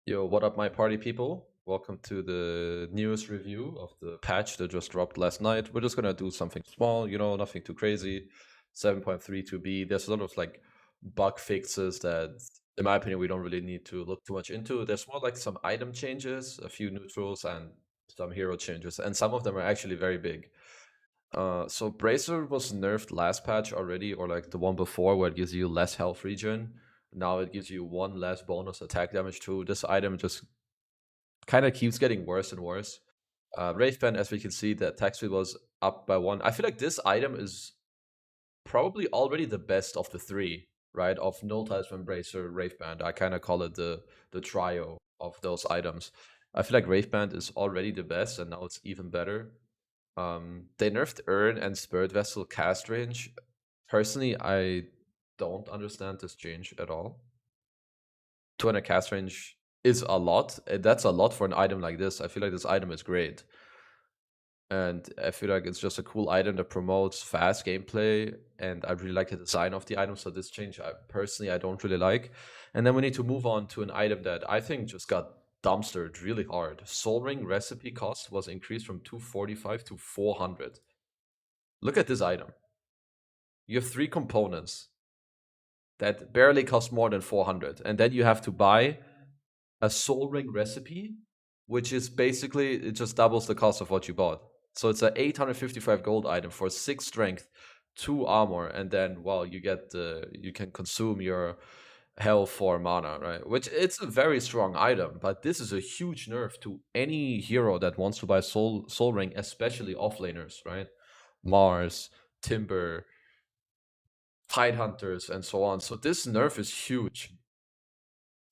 Yo, what up, my party people? Welcome to the newest review of the patch that just dropped last night. We're just gonna do something small, nothing too crazy. 7.32b. There's a lot of like bug fixes that, in my opinion, we don't really need to look too much into. There's more like some item changes, a few neutrals, and some hero changes, and some of them are actually very big. So Bracer was nerfed last patch already, or like the one before, where it gives you less health regen. Now it gives you one less bonus attack damage too. This item just kind of keeps getting worse and worse. Wraithband, as we can see, the attack speed was up by one. I feel like this item is probably already the best of the three, right? Of Null Talisman, Bracer, Wraithband. I kind of call it the trio of those items. I feel like Wraithband is already the best, and now it's even better. They nerfed Urn and Spirit Vessel cast range. Personally, I don't understand this change at all. 200 cast range is a lot. That's a lot for an item like this. I feel like this item is great. And I feel like it's just a cool item that promotes fast gameplay. And I really like the design of the item. So this change, I don't really like. And then we need to move on to an item that I think just got dumpstered really hard. Soulring recipe cost was increased from 245 to 400. Look at this item. You have three components that barely cost more than 400. And then you have to buy a Soulring recipe, which is basically, it just doubles the cost of what you bought. So it's an 855 gold item for 6 strength, 2 armor, and then, well, you can consume your health for mana, right? Which it's a very strong item, but this is a huge nerf to any hero that wants to buy Soul Ring, especially offlaners, right? Mars, Timber, Tidehunters, and so on. So this nerf is huge.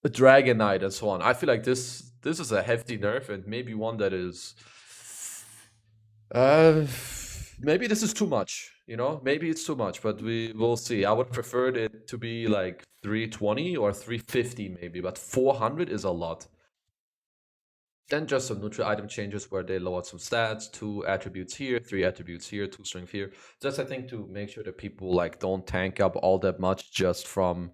The Dragon Knight and so on. I feel like this is a hefty nerf, and maybe one that is uh maybe this is too much, maybe it's too much, but we will see. I would prefer it to be like 320 or 350 maybe, but 400 is a lot. Then just some neutral item changes where they lowered some stats, 2 attributes here, 3 attributes here, 2 strength here. Just I think to make sure that people like don't tank up all that much just from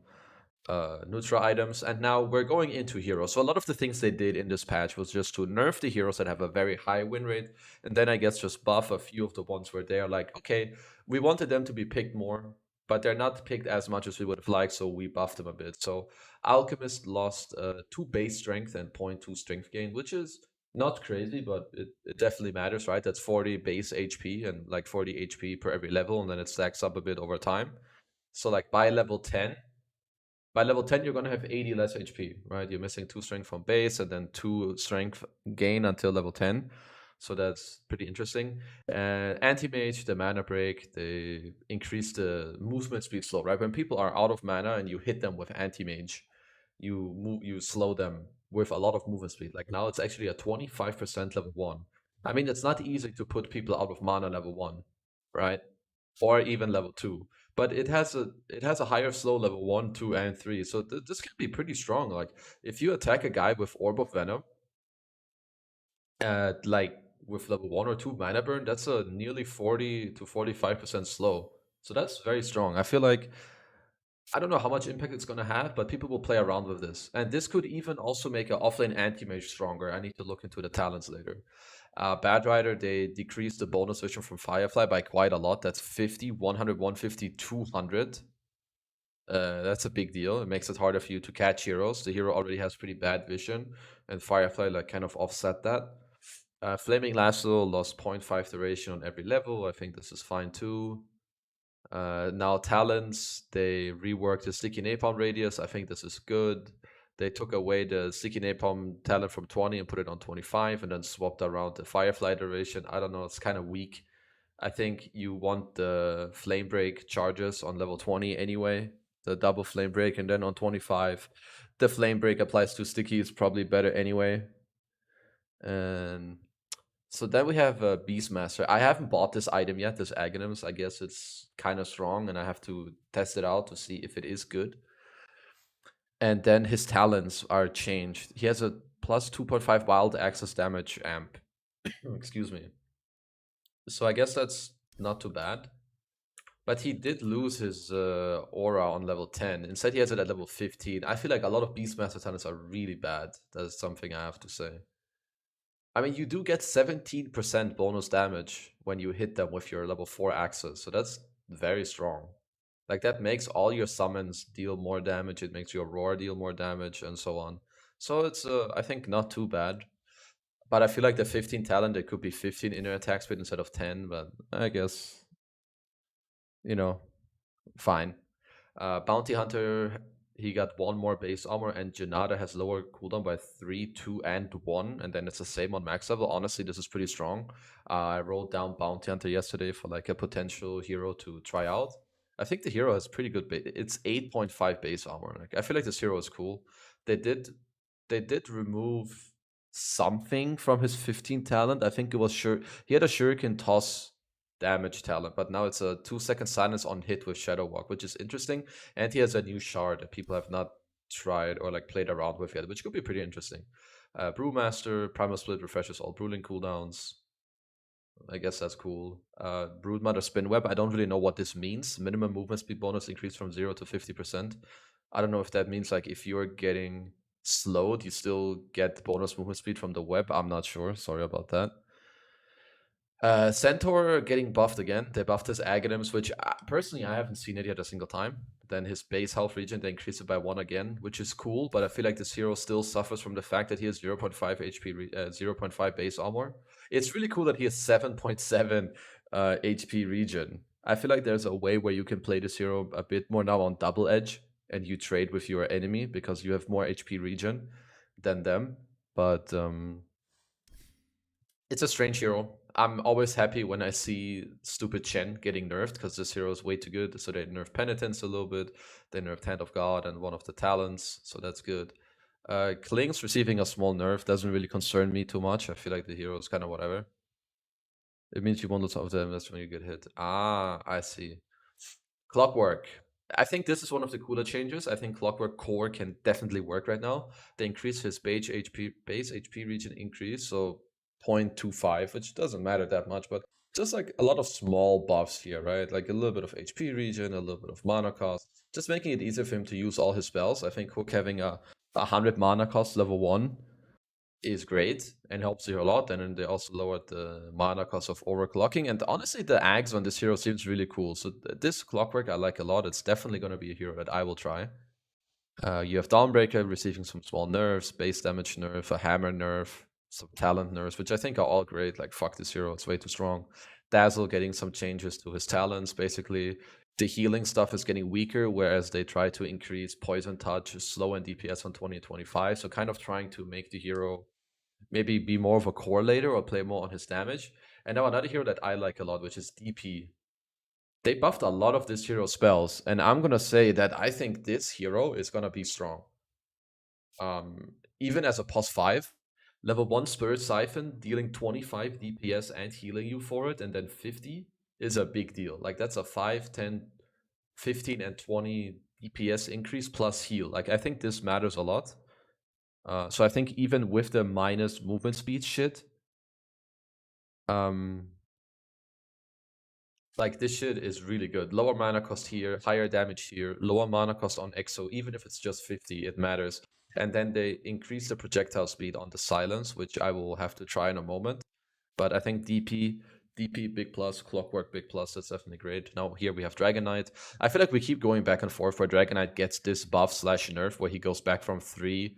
neutral items. And now we're going into heroes. So a lot of the things they did in this patch was just to nerf the heroes that have a very high win rate, and then I guess just buff a few of the ones where they're like, okay, we wanted them to be picked more, but they're not picked as much as we would have liked, so we buffed them a bit. So Alchemist lost 2 base strength and 0.2 strength gain, which is not crazy, but it definitely matters, right? That's 40 base HP and like 40 HP per every level, and then it stacks up a bit over time. So like by level 10, you're going to have 80 less HP, right? You're missing 2 strength from base and then 2 strength gain until level 10. So that's pretty interesting. And Anti-Mage, the mana break, they increase the movement speed slow, right? When people are out of mana and you hit them with Anti-Mage, you slow them with a lot of movement speed. Like now it's actually a 25% level 1. I mean, it's not easy to put people out of mana level 1, right? Or even level 2, but it has a higher slow level 1, 2, and 3, so this can be pretty strong. Like if you attack a guy with Orb of Venom at like with level 1 or 2 mana burn, that's a nearly 40 to 45% slow, so that's very strong. I feel like I don't know how much impact it's going to have, but people will play around with this. And this could even also make an offlane anti-mage stronger. I need to look into the talents later. Bad Rider, they decreased the bonus vision from Firefly by quite a lot. That's 50, 100, 150, 200. That's a big deal. It makes it harder for you to catch heroes. The hero already has pretty bad vision, and Firefly like kind of offset that. Flaming Lasso lost 0.5 duration on every level. I think this is fine too. Now talents, they reworked the sticky napalm radius. I think this is good. They took away the sticky napalm talent from 20 and put it on 25, and then swapped around the firefly duration. I don't know, it's kind of weak. I think you want the flame break charges on level 20 anyway, the double flame break, and then on 25, the flame break applies to sticky. It's probably better anyway. And so then we have Beastmaster. I haven't bought this item yet, this Aghanim's. I guess it's kind of strong, and I have to test it out to see if it is good. And then his talents are changed. He has a plus 2.5 wild access damage amp. Excuse me. So I guess that's not too bad. But he did lose his aura on level 10. Instead, he has it at level 15. I feel like a lot of Beastmaster talents are really bad. That's something I have to say. I mean, you do get 17% bonus damage when you hit them with your level 4 axes, so that's very strong. Like, that makes all your summons deal more damage, it makes your roar deal more damage, and so on. So it's, I think, not too bad. But I feel like the 15 talent, it could be 15 inner attack speed instead of 10, but I guess, you know, fine. Bounty Hunter, he got one more base armor, and Janada has lower cooldown by 3, 2, and 1, and then it's the same on max level. Honestly, this is pretty strong. I wrote down Bounty Hunter yesterday for like a potential hero to try out. I think the hero has pretty good base. It's 8.5 base armor. Like, I feel like this hero is cool. They did they did remove something from his 15 talent. I think it was sure he had a shuriken toss damage talent, but now it's a 2-second silence on hit with Shadow Walk, which is interesting. And he has a new shard that people have not tried or like played around with yet, which could be pretty interesting. Brewmaster, Primal Split refreshes all Brewling cooldowns. I guess that's cool. Broodmother Spin Web, I don't really know what this means. Minimum movement speed bonus increased from 0 to 50%. I don't know if that means like if you're getting slowed, you still get bonus movement speed from the web. I'm not sure. Sorry about that. Centaur getting buffed again. They buffed his Aghanim's, which personally I haven't seen it yet a single time. Then his base health region, they increase it by 1 again, which is cool, but I feel like this hero still suffers from the fact that he has 0.5 HP, 0.5 base armor. It's really cool that he has 7.7 HP region. I feel like there's a way where you can play this hero a bit more now on double edge, and you trade with your enemy because you have more HP region than them. But it's a strange hero. I'm always happy when I see stupid Chen getting nerfed because this hero is way too good. So they nerfed Penitence a little bit. They nerfed Hand of God and one of the talents, so that's good. Kling's receiving a small nerf doesn't really concern me too much. I feel like the hero is kind of whatever. It means you won't lose of them. That's when you get hit. Ah, I see. Clockwork. I think this is one of the cooler changes. I think Clockwork Core can definitely work right now. They increase his base HP region increase, so 0.25, which doesn't matter that much, but just like a lot of small buffs here, right? Like a little bit of HP region, a little bit of mana cost, just making it easier for him to use all his spells. I think Hook having a 100 mana cost level 1 is great and helps you a lot. And then they also lowered the mana cost of overclocking. And honestly, the Ags on this hero seems really cool. So this Clockwork I like a lot. It's definitely going to be a hero that I will try. You have Dawnbreaker receiving some small nerfs, base damage nerf, a hammer nerf, some talent nerfs, which I think are all great. Like, fuck this hero, it's way too strong. Dazzle getting some changes to his talents. Basically, the healing stuff is getting weaker, whereas they try to increase poison touch, slow, and DPS on 20 and 25. So kind of trying to make the hero maybe be more of a correlator or play more on his damage. And now another hero that I like a lot, which is DP. They buffed a lot of this hero spells, and I'm gonna say that I think this hero is gonna be strong. Even as a pos 5, level 1 Spirit Siphon dealing 25 DPS and healing you for it, and then 50 is a big deal. Like, that's a 5, 10, 15, and 20 DPS increase plus heal. Like, I think this matters a lot. So I think even with the minus movement speed shit, like, this shit is really good. Lower mana cost here, higher damage here, lower mana cost on Exo, even if it's just 50, it matters. And then they increase the projectile speed on the silence, which I will have to try in a moment. But I think DP big plus, Clockwork big plus, that's definitely great. Now here we have Dragon Knight. I feel like we keep going back and forth where Dragon Knight gets this buff slash nerf where he goes back from 3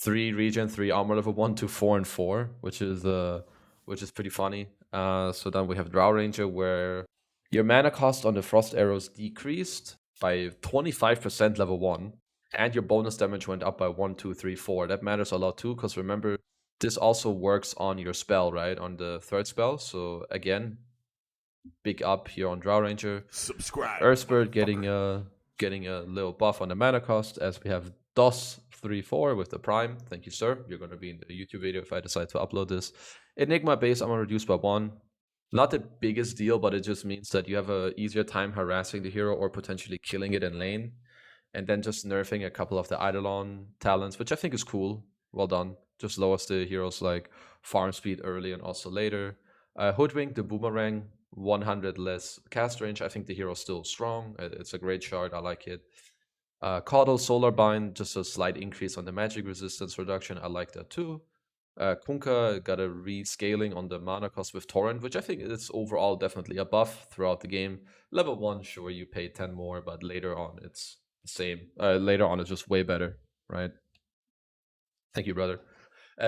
region, 3 armor level 1 to 4 and 4, which is pretty funny. So then we have Drow Ranger, where your mana cost on the Frost Arrows decreased by 25% level 1, and your bonus damage went up by 1, 2, 3, 4. That matters a lot too, because remember, this also works on your spell, right? On the third spell. So again, big up here on Drow Ranger. Subscribe. Earthbird getting a little buff on the mana cost, as we have DOS 3-4 with the Prime. Thank you, sir. You're going to be in the YouTube video if I decide to upload this. Enigma base armor reduced by 1. Not the biggest deal, but it just means that you have a easier time harassing the hero or potentially killing it in lane. And then just nerfing a couple of the Eidolon talents, which I think is cool. Well done. Just lowers the hero's like farm speed early and also later. Hoodwink, the Boomerang, 100 less cast range. I think the hero's still strong. It's a great shard. I like it. Caudal Solar Bind, just a slight increase on the magic resistance reduction. I like that too. Kunkka got a rescaling on the mana cost with Torrent, which I think is overall definitely a buff throughout the game. Level 1, sure, you pay 10 more, but later on it's the same. Later on it's just way better, right? Thank you, brother.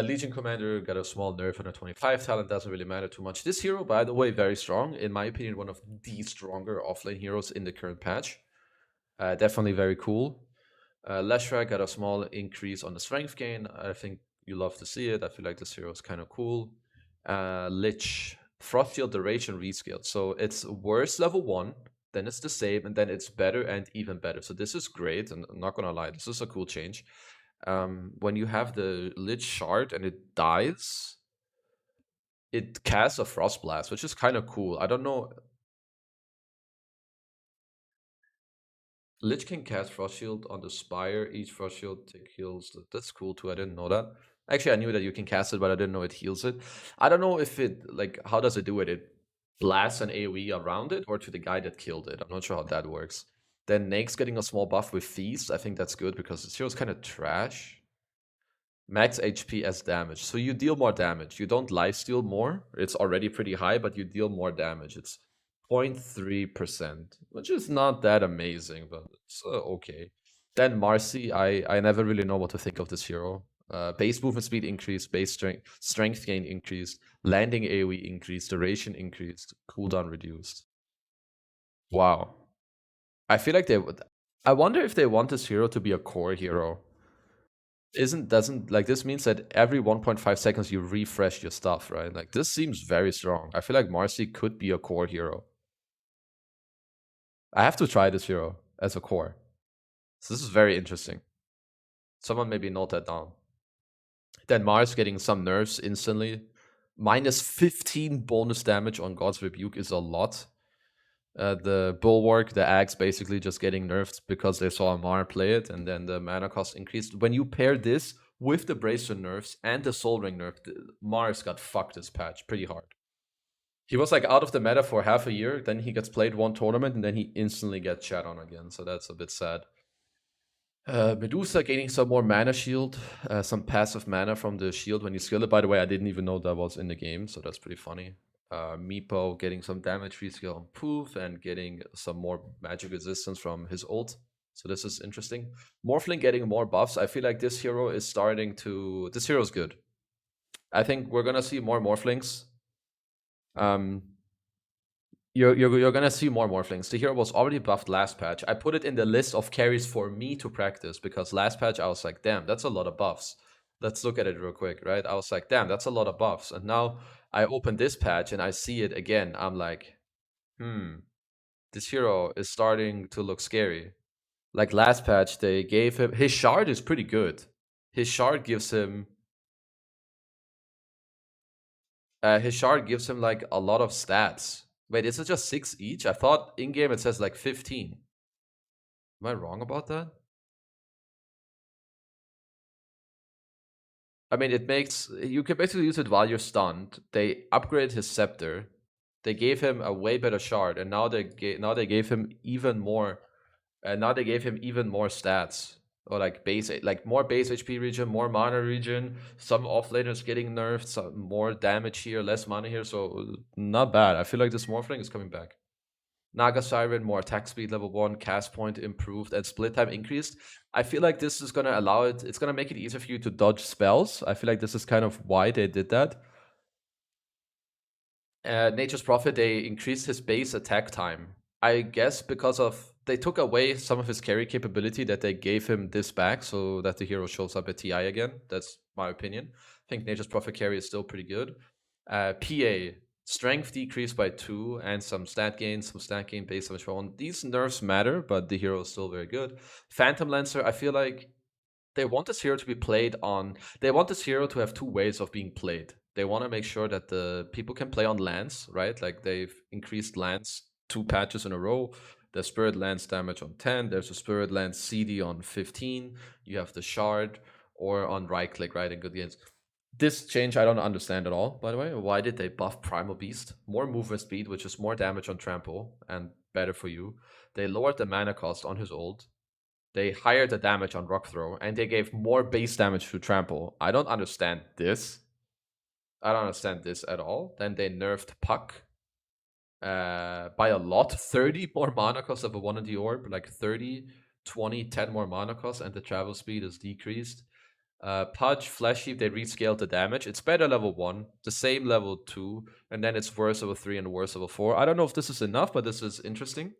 Legion Commander got a small nerf on a 25 talent, doesn't really matter too much. This hero, by the way, very strong. In my opinion, one of the stronger offlane heroes in the current patch. Definitely very cool. Leshra got a small increase on the strength gain. I think you love to see it. I feel like this hero is kind of cool. Lich, Frostfield duration rescaled. So it's worse level 1, then it's the same, and then it's better and even better. So this is great, and I'm not gonna lie, this is a cool change. When you have the Lich shard and it dies, it casts a Frost Blast, which is kind of cool. I don't know. Lich can cast Frost Shield on the Spire. Each Frost Shield take heals. That's cool too. I didn't know that. Actually, I knew that you can cast it, but I didn't know it heals it. I don't know if it, like, how does it do it? It blasts an AoE around it or to the guy that killed it. I'm not sure how that works. Then Nake's getting a small buff with Feast. I think that's good because this hero's kind of trash. Max HP as damage. So you deal more damage. You don't lifesteal more. It's already pretty high, but you deal more damage. It's 0.3%, which is not that amazing, but it's okay. Then Marcy, I never really know what to think of this hero. Base movement speed increased, base strength gain increased, landing AoE increased, duration increased, cooldown reduced. Wow. I feel like they would. I wonder if they want this hero to be a core hero. Isn't doesn't like this means that every 1.5 seconds you refresh your stuff, right? Like this seems very strong. I feel like Marcy could be a core hero. I have to try this hero as a core. So this is very interesting. Someone maybe note that down. Then Mars getting some nerfs instantly. Minus 15 bonus damage on God's Rebuke is a lot. The Bulwark, the Axe basically just getting nerfed because they saw Amar play it, and then the mana cost increased. When you pair this with the Bracer nerfs and the Soulring nerf, Mars got fucked this patch pretty hard. He was like out of the meta for half a year, then he gets played one tournament, and then he instantly gets chat on again, so that's a bit sad. Medusa gaining some more mana shield, some passive mana from the shield when you skill it. By the way, I didn't even know that was in the game, so that's pretty funny. Meepo getting some damage rescale on Poof and getting some more magic resistance from his ult. So this is interesting. Morphling getting more buffs. I feel like this hero is starting to... This hero is good. I think we're gonna see more Morphlings. You're gonna see more Morphlings. The hero was already buffed last patch. I put it in the list of carries for me to practice because last patch I was like, damn, that's a lot of buffs. Let's look at it real quick, right? I was like, damn, that's a lot of buffs. And now I open this patch and I see it again. I'm like, this hero is starting to look scary. Like last patch, they gave him his shard is pretty good. His shard gives him like a lot of stats. Wait, is it just 6 each? I thought in game it says like 15. Am I wrong about that? I mean, it makes you can basically use it while you're stunned. They upgrade his scepter. They gave him a way better shard, and now they gave him even more. And now they gave him even more stats, or like like more base HP regen, more mana regen. Some offlaners getting nerfed, some more damage here, less mana here. So not bad. I feel like this Morphling is coming back. Naga Siren, more attack speed level 1, cast point improved, and split time increased. I feel like this is going to allow it, it's going to make it easier for you to dodge spells. I feel like this is kind of why they did that. Nature's Prophet, they increased his base attack time. I guess because of, they took away some of his carry capability that they gave him this back so that the hero shows up at TI again. That's my opinion. I think Nature's Prophet carry is still pretty good. PA, strength decreased by 2 and some stat gain based on which one. These nerfs matter, but the hero is still very good. Phantom Lancer, I feel like they want this hero to be played on. They want this hero to have two ways of being played. They want to make sure that the people can play on lands, right? Like they've increased lands 2 patches in a row. The Spirit Lance damage on 10. There's a Spirit Lance CD on 15. You have the Shard or on right click, right? In good games. This change I don't understand at all, by the way. Why did they buff Primal Beast? More movement speed, which is more damage on trample and better for you. They lowered the mana cost on his ult. They higher the damage on Rock Throw, and they gave more base damage to Trample. I don't understand this. I don't understand this at all. Then they nerfed Puck by a lot. 30 more mana cost of a 1 in the orb. Like 30, 20, 10 more mana cost, and the travel speed is decreased. Pudge, Flesh Heap, they rescaled the damage. It's better level 1, the same level 2, and then it's worse level 3 and worse level 4. I don't know if this is enough, but this is interesting.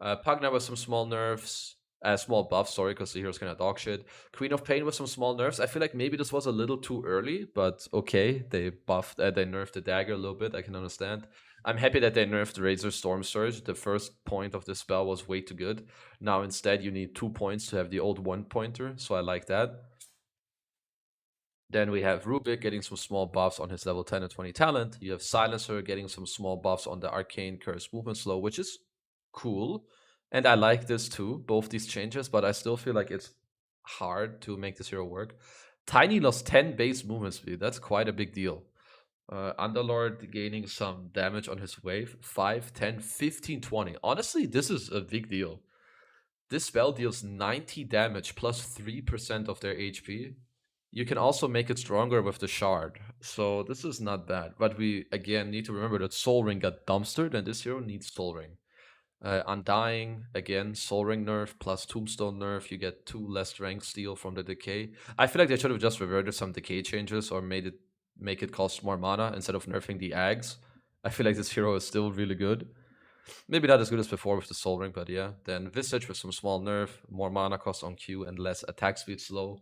Pugna with some small nerfs, small buffs, sorry, because the hero's kind of dog shit. Queen of Pain with some small nerfs. I feel like maybe this was a little too early, but okay. They buffed, they nerfed the dagger a little bit. I can understand. I'm happy that they nerfed Razor Storm Surge. The first point of this spell was way too good. Now instead you need 2 points to have the old 1 pointer, so I like that. Then we have Rubik getting some small buffs on his level 10 and 20 talent. You have Silencer getting some small buffs on the Arcane Curse movement slow, which is cool. And I like this too, both these changes, but I still feel like it's hard to make this hero work. Tiny lost 10 base movement speed. That's quite a big deal. Underlord gaining some damage on his wave. 5, 10, 15, 20. Honestly, this is a big deal. This spell deals 90 damage plus 3% of their HP. You can also make it stronger with the shard. So this is not bad. But we, again, need to remember that Soulring got dumpstered, and this hero needs Soulring. Undying, again, Soulring nerf plus Tombstone nerf. You get 2 less strength steal from the decay. I feel like they should have just reverted some decay changes or make it cost more mana instead of nerfing the Ags. I feel like this hero is still really good. Maybe not as good as before with the Soul Ring, but yeah. Then Visage with some small nerf, more mana cost on Q, and less attack speed slow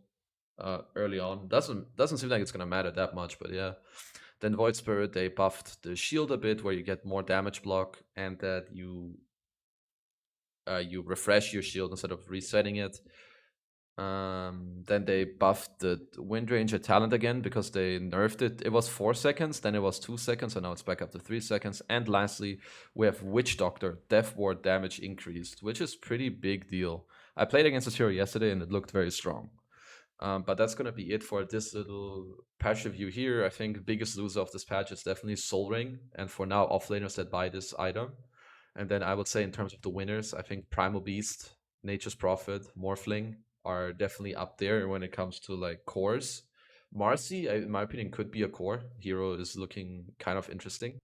early on. Doesn't seem like it's gonna matter that much, but yeah. Then Void Spirit, they buffed the shield a bit, where you get more damage block, and that you refresh your shield instead of resetting it. Then they buffed the Wind Ranger talent again because they nerfed it. It was 4 seconds, then it was 2 seconds, and now it's back up to 3 seconds. And lastly, we have Witch Doctor, Death Ward damage increased, which is pretty big deal. I played against this hero yesterday and it looked very strong. But that's going to be it for this little patch review here. I think the biggest loser of this patch is definitely Soulring, and for now, offlaners that buy this item. And then I would say in terms of the winners, I think Primal Beast, Nature's Prophet, Morphling are definitely up there when it comes to like cores. Marcy, in my opinion, could be a core. Hero is looking kind of interesting.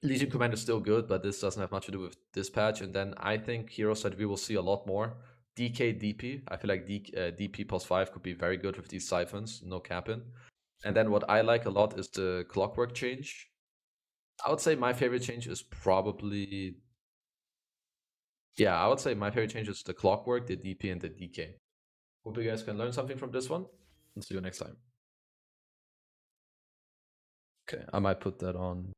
Legion Command is still good, but this doesn't have much to do with this patch. And then I think heroes that we will see a lot more. DK DP. I feel like DP plus 5 could be very good with these siphons, no capping. And then what I like a lot is the clockwork change. I would say my favorite change is probably. Yeah, I would say my favorite change is the clockwork, the DP, and the DK. Hope you guys can learn something from this one. And see you next time. Okay, I might put that on